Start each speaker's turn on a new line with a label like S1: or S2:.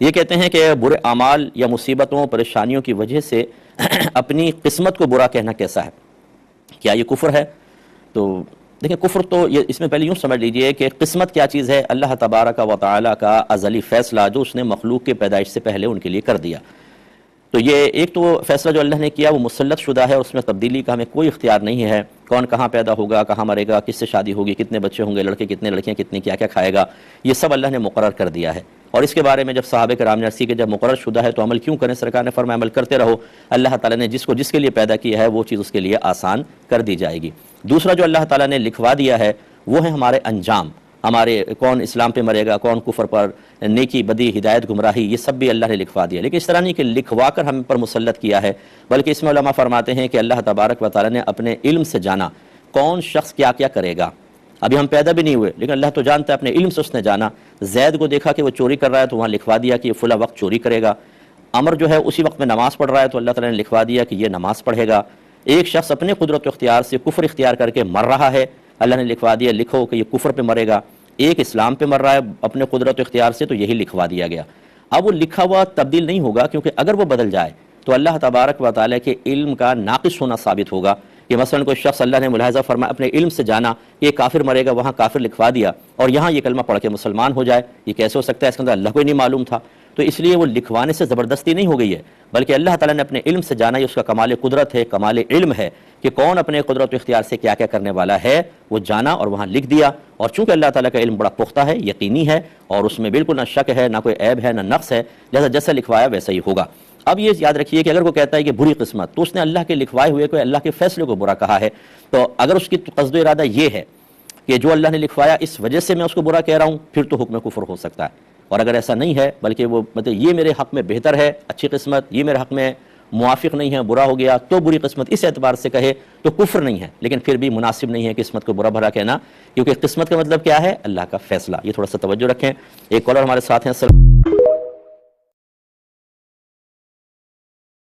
S1: یہ کہتے ہیں کہ برے اعمال یا مصیبتوں پریشانیوں کی وجہ سے اپنی قسمت کو برا کہنا کیسا ہے، کیا یہ کفر ہے؟ تو دیکھیں کفر تو یہ اس میں پہلے یوں سمجھ لیجئے کہ قسمت کیا چیز ہے، اللہ تبارک و تعالیٰ کا ازلی فیصلہ جو اس نے مخلوق کے پیدائش سے پہلے ان کے لیے کر دیا۔ تو یہ ایک تو فیصلہ جو اللہ نے کیا وہ مسلط شدہ ہے، اور اس میں تبدیلی کا ہمیں کوئی اختیار نہیں ہے، کون کہاں پیدا ہوگا، کہاں مرے گا، کس سے شادی ہوگی، کتنے بچے ہوں گے، لڑکے کتنے لڑکیاں کتنی، کیا کیا کھائے گا، یہ سب اللہ نے مقرر کر دیا ہے۔ اور اس کے بارے میں جب صحابہ کرام نے عرض کی کہ جب مقرر شدہ ہے تو عمل کیوں کریں، سرکار نے فرمایا عمل کرتے رہو، اللہ تعالیٰ نے جس کو جس کے لیے پیدا کیا ہے وہ چیز اس کے لیے آسان کر دی جائے گی۔ دوسرا جو اللہ تعالیٰ نے لکھوا دیا ہے وہ ہے ہمارے انجام، ہمارے کون اسلام پہ مرے گا، کون کفر پر، نیکی بدی، ہدایت گمراہی، یہ سب بھی اللہ نے لکھوا دیا۔ لیکن اس طرح نہیں کہ لکھوا کر ہم پر مسلط کیا ہے، بلکہ اس میں علماء فرماتے ہیں کہ اللہ تبارک و تعالیٰ نے اپنے علم سے جانا کون شخص کیا کیا کرے گا۔ ابھی ہم پیدا بھی نہیں ہوئے لیکن اللہ تو جانتا ہے، اپنے علم سے اس نے جانا۔ زید کو دیکھا کہ وہ چوری کر رہا ہے تو وہاں لکھوا دیا کہ یہ فلاں وقت چوری کرے گا۔ عمر جو ہے اسی وقت میں نماز پڑھ رہا ہے تو اللہ تعالیٰ نے لکھوا دیا کہ یہ نماز پڑھے گا۔ ایک شخص اپنے قدرت و اختیار سے کفر اختیار کر کے مر رہا ہے، اللہ نے لکھوا دیا لکھو کہ یہ کفر پہ مرے گا۔ ایک اسلام پہ مر رہا ہے اپنے قدرت و اختیار سے، تو یہی لکھوا دیا گیا۔ اب وہ لکھا ہوا تبدیل نہیں ہوگا، کیونکہ اگر وہ بدل جائے تو اللہ تبارک و تعالیٰ کے علم کا ناقص ہونا ثابت ہوگا۔ کہ مثلا کوئی شخص اللہ نے ملاحظہ فرمایا اپنے علم سے جانا کہ یہ کافر مرے گا، وہاں کافر لکھوا دیا، اور یہاں یہ کلمہ پڑھ کے مسلمان ہو جائے، یہ کیسے ہو سکتا ہے؟ اس کے اندر اللہ کو ہی نہیں معلوم تھا۔ تو اس لیے وہ لکھوانے سے زبردستی نہیں ہو گئی ہے، بلکہ اللہ تعالیٰ نے اپنے علم سے جانا، یہ اس کا کمال قدرت ہے، کمال علم ہے کہ کون اپنے قدرت و اختیار سے کیا کیا کرنے والا ہے، وہ جانا اور وہاں لکھ دیا۔ اور چونکہ اللہ تعالیٰ کا علم بڑا پختہ ہے، یقینی ہے، اور اس میں بالکل نہ شک ہے، نہ کوئی عیب ہے، نہ نقص ہے، لہذا جیسا لکھوایا ویسا ہی ہوگا۔ اب یہ یاد رکھیے کہ اگر وہ کہتا ہے کہ بری قسمت، تو اس نے اللہ کے لکھوائے ہوئے کو، اللہ کے فیصلے کو برا کہا ہے۔ تو اگر اس کی قصد و ارادہ یہ ہے کہ جو اللہ نے لکھوایا اس وجہ سے میں اس کو برا کہہ رہا ہوں، پھر تو حکم کفر ہو سکتا ہے۔ اور اگر ایسا نہیں ہے، بلکہ وہ مطلب یہ میرے حق میں بہتر ہے، اچھی قسمت، یہ میرے حق میں موافق نہیں ہے، برا ہو گیا، تو بری قسمت اس اعتبار سے کہے تو کفر نہیں ہے، لیکن پھر بھی مناسب نہیں ہے قسمت کو برا بھلا کہنا، کیونکہ قسمت کا مطلب کیا ہے؟ اللہ کا فیصلہ۔ یہ تھوڑا سا توجہ رکھیں۔ ایک کالر ہمارے ساتھ ہیں۔